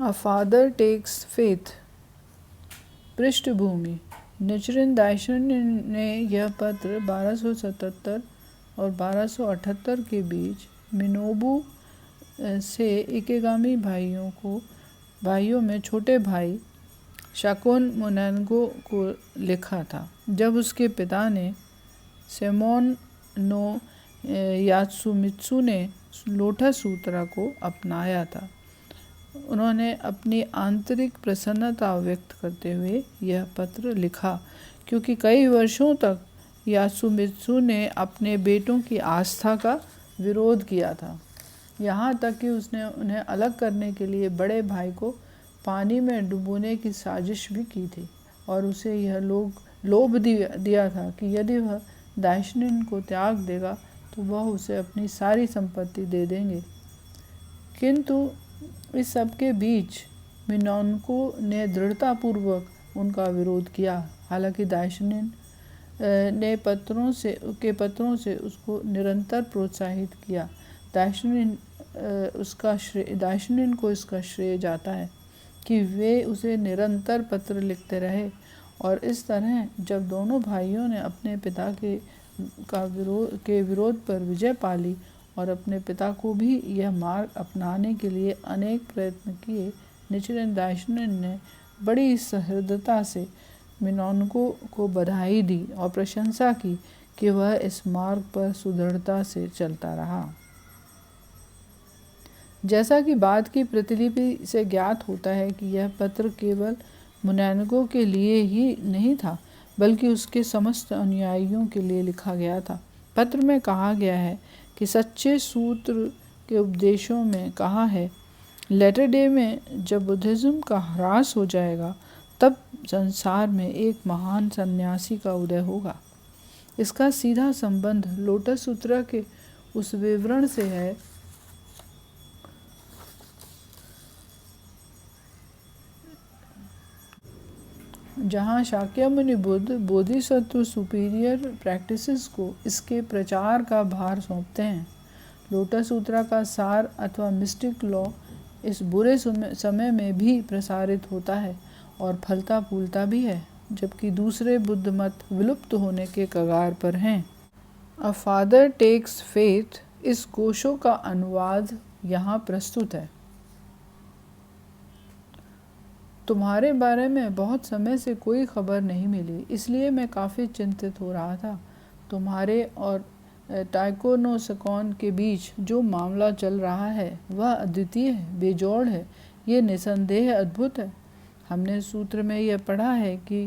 A father takes faith। पृष्ठभूमि। निचिरेन दाइशोन ने यह पत्र 1277 और 1278 के बीच मिनोबू से इकेगामी भाइयों में छोटे भाई शाकोन मोनांगो को लिखा था। जब उसके पिता ने सेमोन नो यात्सुमित्सु ने लोटस सूत्रा को अपनाया था, उन्होंने अपनी आंतरिक प्रसन्नता व्यक्त करते हुए यह पत्र लिखा, क्योंकि कई वर्षों तक यासुमित्सु ने अपने बेटों की आस्था का विरोध किया था, यहाँ तक कि उसने उन्हें अलग करने के लिए बड़े भाई को पानी में डुबोने की साजिश भी की थी और उसे यह लोभ दिया था कि यदि वह दाइशनिन को त्याग देगा तो वह उसे अपनी सारी संपत्ति दे देंगे। किंतु इस सब के बीच मिनोनको ने दृढ़तापूर्वक उनका विरोध किया। हालांकि दाइशनिन ने पत्रों से उसको निरंतर प्रोत्साहित किया। दाइशनिन को इसका श्रेय जाता है कि वे उसे निरंतर पत्र लिखते रहे और इस तरह जब दोनों भाइयों ने अपने पिता के विरोध पर विजय पा ली और अपने पिता को भी यह मार्ग अपनाने के लिए अनेक प्रयत्न किए, निचिरेन दाइशनिन ने बड़ी सहृदयता से मिनोनको को बधाई दी और प्रशंसा की कि वह इस मार्ग पर सुदृढ़ता से चलता रहा। जैसा कि बाद की प्रतिलिपि से ज्ञात होता है कि यह पत्र केवल मोनांगो के लिए ही नहीं था, बल्कि उसके समस्त अनुयायियों के लिए लिखा गया था। पत्र में कहा गया है कि सच्चे सूत्र के उपदेशों में कहा है, लेटर डे में जब बुद्धिज़्म का ह्रास हो जाएगा तब संसार में एक महान सन्यासी का उदय होगा। इसका सीधा संबंध लोटस सूत्र के उस विवरण से है जहाँ शाक्यमुनि बुद्ध बोधिसत्व सुपीरियर प्रैक्टिसेस को इसके प्रचार का भार सौंपते हैं। लोटस सूत्रा का सार अथवा मिस्टिक लॉ इस बुरे समय में भी प्रसारित होता है और फलता फूलता भी है, जबकि दूसरे बुद्ध मत विलुप्त होने के कगार पर हैं। अ फादर टेक्स फेथ, इस कोशों का अनुवाद यहाँ प्रस्तुत है। तुम्हारे बारे में बहुत समय से कोई खबर नहीं मिली, इसलिए मैं काफ़ी चिंतित हो रहा था। तुम्हारे और टाइकोनोसकॉन के बीच जो मामला चल रहा है वह अद्वितीय है, बेजोड़ है, ये निसंदेह अद्भुत है। हमने सूत्र में यह पढ़ा है कि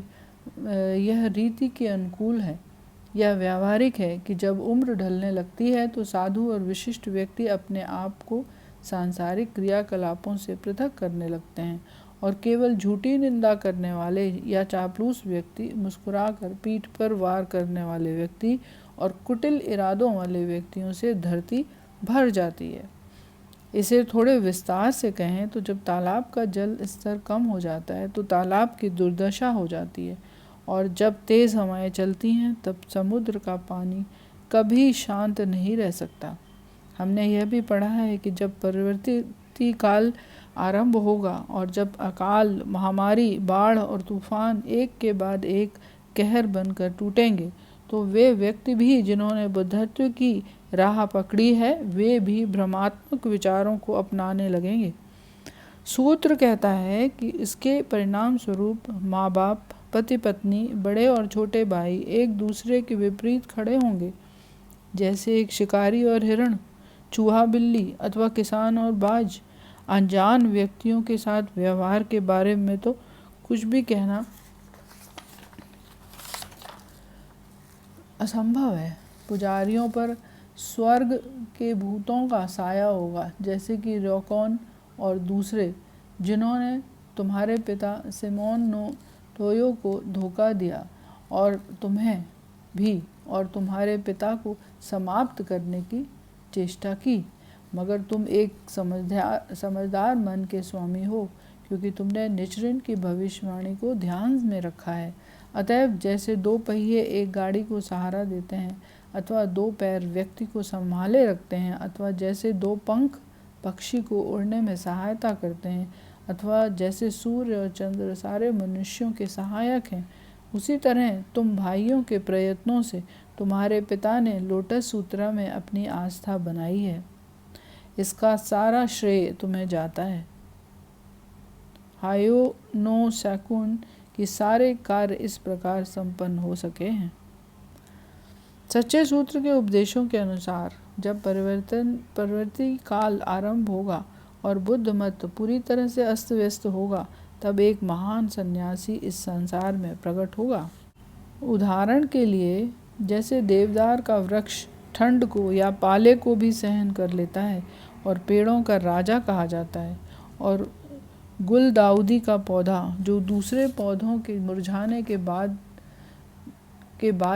यह रीति के अनुकूल है, यह व्यावहारिक है कि जब उम्र ढलने लगती है तो साधु और विशिष्ट व्यक्ति अपने आप को सांसारिक क्रियाकलापों से पृथक करने लगते हैं और केवल झूठी निंदा करने वाले या चापलूस व्यक्ति, मुस्कुराकर पीठ पर वार करने वाले व्यक्ति और कुटिल इरादों वाले व्यक्तियों से धरती भर जाती है। इसे थोड़े विस्तार से कहें तो जब तालाब का जल स्तर कम हो जाता है तो तालाब की दुर्दशा हो जाती है और जब तेज़ हवाएं चलती हैं तब समुद्र का पानी कभी शांत नहीं रह सकता। हमने यह भी पढ़ा है कि जब परिवर्ती काल आरंभ होगा और जब अकाल, महामारी, बाढ़ और तूफान एक के बाद एक कहर बनकर टूटेंगे तो वे व्यक्ति भी जिन्होंने बुद्धत्व की राह पकड़ी है वे भी भ्रमात्मक विचारों को अपनाने लगेंगे। सूत्र कहता है कि इसके परिणाम स्वरूप माँ बाप, पति पत्नी, बड़े और छोटे भाई एक दूसरे के विपरीत खड़े होंगे, जैसे एक शिकारी और हिरण, चूहा बिल्ली अथवा किसान और बाज। अनजान व्यक्तियों के साथ व्यवहार के बारे में तो कुछ भी कहना असंभव है। पुजारियों पर स्वर्ग के भूतों का साया होगा, जैसे कि रोकॉन और दूसरे, जिन्होंने तुम्हारे पिता सिमोन नो टोयो को धोखा दिया और तुम्हें भी और तुम्हारे पिता को समाप्त करने की चेष्टा की, मगर तुम एक समझदार मन के स्वामी हो, क्योंकि तुमने निचिरेन की भविष्यवाणी को ध्यान में रखा है। अतएव जैसे दो पहिए एक गाड़ी को सहारा देते हैं अथवा दो पैर व्यक्ति को संभाले रखते हैं, अथवा जैसे दो पंख पक्षी को उड़ने में सहायता करते हैं, अथवा जैसे सूर्य और चंद्र सारे मनुष्यों के सहायक हैं, उसी तरह तुम भाइयों के प्रयत्नों से तुम्हारे पिता ने लोटस सूत्रा में अपनी आस्था बनाई है। इसका सारा श्रेय तुम्हें जाता है। हायो नो सैकुन कि सारे कार्य इस प्रकार संपन्न हो सके हैं। सच्चे सूत्र के उपदेशों के अनुसार जब परिवर्ती काल आरंभ होगा और बुद्ध मत पूरी तरह से अस्त व्यस्त होगा, तब एक महान सन्यासी इस संसार में प्रकट होगा। उदाहरण के लिए जैसे देवदार का वृक्ष ठंड को या पाले को भी सहन कर लेता है और पेड़ों का राजा कहा जाता है, और गुलदाउदी का पौधा जो दूसरे पौधों के मुरझाने के बाद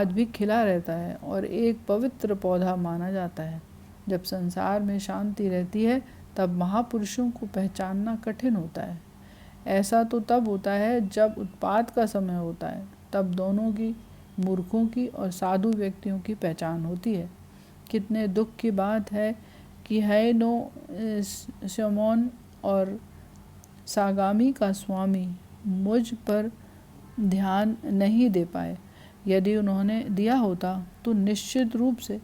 भी खिला रहता है और एक पवित्र पौधा माना जाता है। जब संसार में शांति रहती है तब महापुरुषों को पहचानना कठिन होता है। ऐसा तो तब होता है जब उत्पात का समय होता है, तब दोनों की, मूर्खों की और साधु व्यक्तियों की पहचान होती है। कितने दुख की बात है कि है नो शमोन और सागामी का स्वामी मुझ पर ध्यान नहीं दे पाए। यदि उन्होंने दिया होता तो निश्चित रूप से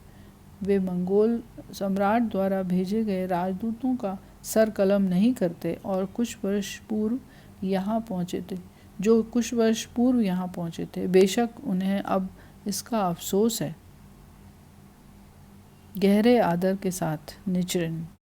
वे मंगोल सम्राट द्वारा भेजे गए राजदूतों का सर कलम नहीं करते और कुछ वर्ष पूर्व यहाँ पहुँचे थे। बेशक उन्हें अब इसका अफसोस है। गहरे आदर के साथ, निचरिन।